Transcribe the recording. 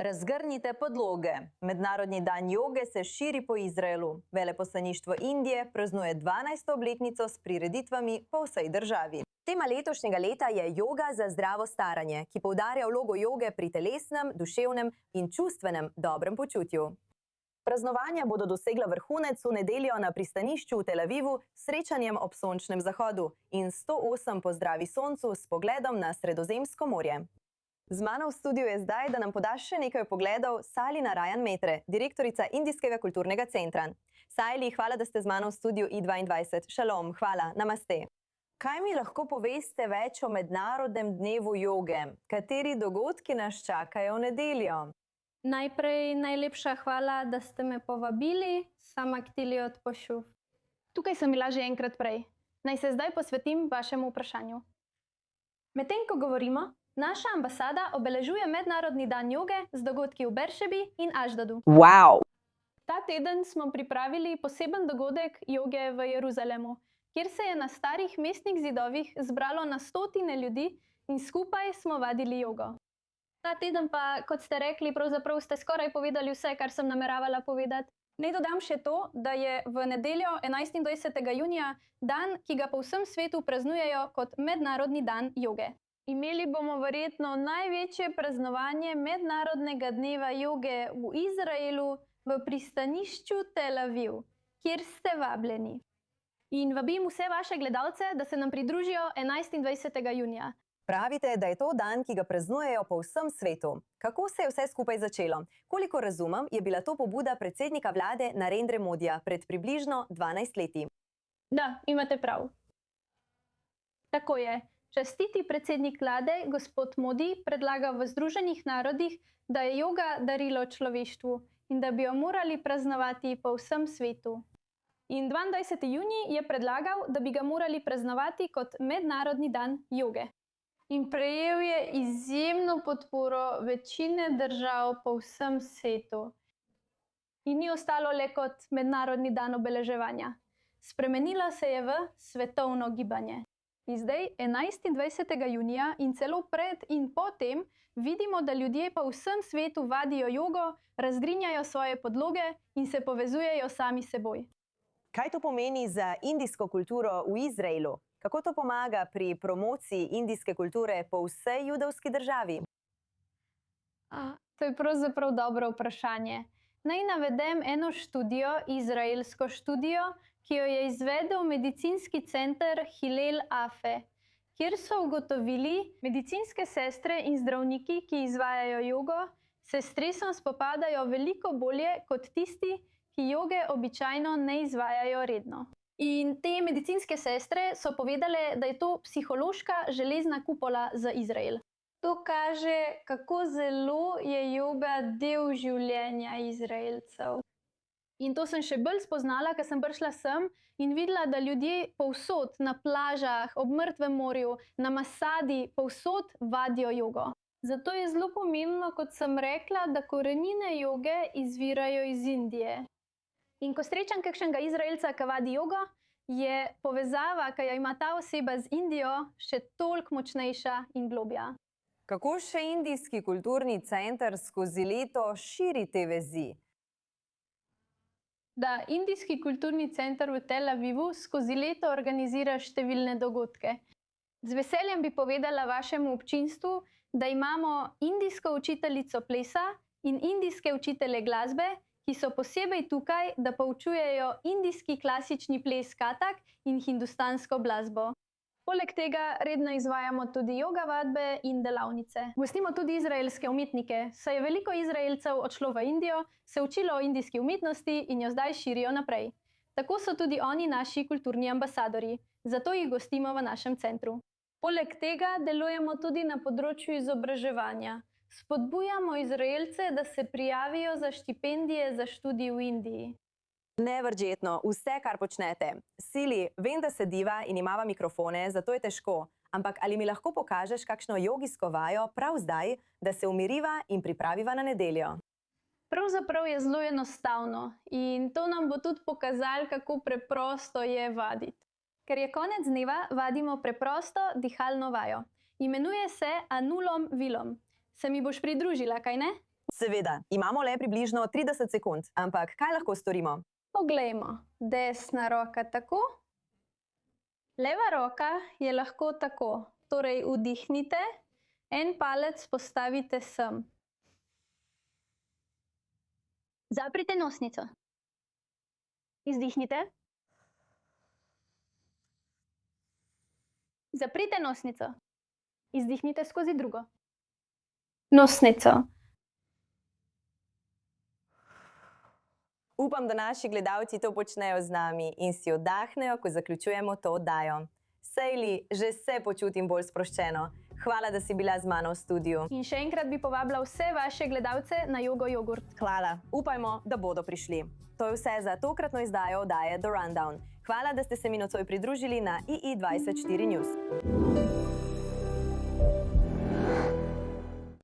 Razgrnite podloge. Mednarodni dan joge se širi po Izraelu. Veleposlaništvo Indije praznuje 12. obletnico s prireditvami po vsej državi. Tema letošnjega leta je joga za zdravo staranje, ki poudarja vlogo joge pri telesnem, duševnem in čustvenem dobrem počutju. Praznovanja bodo dosegla vrhunec v nedeljo na pristanišču v Tel Avivu s srečanjem ob sončnem zahodu in 108 pozdravi soncu s pogledom na Sredozemsko morje. Z mano v studiu je zdaj, da nam poda še nekaj pogledov Sali Narayan Metre, direktorica Indijskega kulturnega centra. Sali, hvala, da ste z mano v studiu I22. Šalom, hvala, namaste. Kaj mi lahko poveste več o Mednarodnem dnevu joge? Kateri dogodki nas čakajo v nedeljo? Najprej najlepša hvala, da ste me povabili, sama Ktili od Pošuv. Tukaj sem bila že enkrat prej. Naj se zdaj posvetim vašemu vprašanju. Medtem ko govorimo, naša ambasada obeležuje Mednarodni dan joge z dogodki v Beršebi in Aždodu. Wow! Ta teden smo pripravili poseben dogodek joge v Jeruzalemu, kjer se je na starih mestnih zidovih zbralo na stotine ljudi in skupaj smo vadili jogo. Ta teden pa, kot ste rekli, pravzaprav ste skoraj povedali vse, kar sem nameravala povedati. Naj dodam še to, da je v nedeljo 21. junija dan, ki ga po vsem svetu praznujejo kot Mednarodni dan joge. Imeli bomo verjetno največje praznovanje Mednarodnega dneva joge v Izraelu v pristanišču Tel Aviv, kjer ste vabljeni. In vabim vse vaše gledalce, da se nam pridružijo 21. junija. Pravite, da je to dan, ki ga praznujejo po vsem svetu. Kako se je vse skupaj začelo? Koliko razumem, je bila to pobuda predsednika vlade Narendre Modija pred približno 12 leti. Da, imate prav. Tako je. Častiti predsednik vlade, gospod Modi, predlaga v Združenih narodih, da je joga darilo človeštvu in da bi jo morali praznovati po vsem svetu. In 22. junij je predlagal, da bi ga morali praznovati kot Mednarodni dan joge. In prejel je izjemno podporo večine držav po vsem svetu. In ni ostalo le kot Mednarodni dan obeleževanja. Spremenilo se je v svetovno gibanje. In zdaj, 21. junija in celo pred in potem, vidimo, da ljudje po vsem svetu vadijo jogo, razgrinjajo svoje podloge in se povezujejo sami s seboj. Kaj to pomeni za indijsko kulturo v Izraelu? Kako to pomaga pri promociji indijske kulture po vsej judovski državi? To je pravzaprav dobro vprašanje. Naj navedem eno študijo, izraelsko študijo, ki jo je izvedel medicinski center Hillel Afe, kjer so ugotovili, medicinske sestre in zdravniki, ki izvajajo jogo, se s stresom spopadajo veliko bolje kot tisti, ki joge običajno ne izvajajo redno. In te medicinske sestre so povedale, da je to psihološka železna kupola za Izrael. To kaže, kako zelo je joga del življenja Izraelcev. In to sem še bolj spoznala, ker sem prišla sem in videla, da ljudje povsod, na plažah, ob mrtvem morju, na Masadi, povsod vadijo jogo. Zato je zelo pomembno, kot sem rekla, da korenine joge izvirajo iz Indije. In ko srečam kakšnega Izraelca, ki vadi jogo, je povezava, ki jo ima ta oseba z Indijo, še toliko močnejša in globja. Kako še Indijski kulturni center skozi leto širi te vezi? Da, Indijski kulturni center v Tel Avivu skozi leto organizira številne dogodke. Z veseljem bi povedala vašemu občinstvu, da imamo indijsko učiteljico plesa in indijske učitelje glasbe, ki so posebej tukaj, da poučujejo indijski klasični ples Katak in hindustansko glasbo. Poleg tega redno izvajamo tudi joga vadbe in delavnice. Gostimo tudi izraelske umetnike, saj je veliko Izraelcev odšlo v Indijo, se učilo o indijski umetnosti in jo zdaj širijo naprej. Tako so tudi oni naši kulturni ambasadorji, zato jih gostimo v našem centru. Poleg tega delujemo tudi na področju izobraževanja. Spodbujamo Izraelce, da se prijavijo za štipendije za študij v Indiji. Neverjetno, vse, kar počnete. Sili, vem, da sediva in imava mikrofone, zato je težko. Ampak ali mi lahko pokažeš kakšno jogijsko vajo prav zdaj, da se umiriva in pripraviva na nedeljo? Pravzaprav je zelo enostavno in to nam bo tudi pokazalo, kako preprosto je vaditi. Ker je konec dneva, vadimo preprosto dihalno vajo. Imenuje se Anulom Vilom. Se mi boš pridružila, kaj ne? Seveda, imamo le približno 30 sekund, ampak kaj lahko storimo? Poglejmo, desna roka tako, leva roka je lahko tako, torej vdihnite, en palec postavite sem. Zaprite nosnico. Izdihnite. Zaprite nosnico. Izdihnite skozi drugo. Nosnico. Upam, da naši gledalci to počnejo z nami in si oddahnejo, ko zaključujemo to oddajo. Sejli, že se počutim bolj sproščeno. Hvala, da si bila z mano v studiu. In še enkrat bi povabila vse vaše gledalce na Jogo Jogurt. Hvala. Upajmo, da bodo prišli. To je vse za tokratno izdajo oddaje The Rundown. Hvala, da ste se mi nocoj pridružili na II24 News.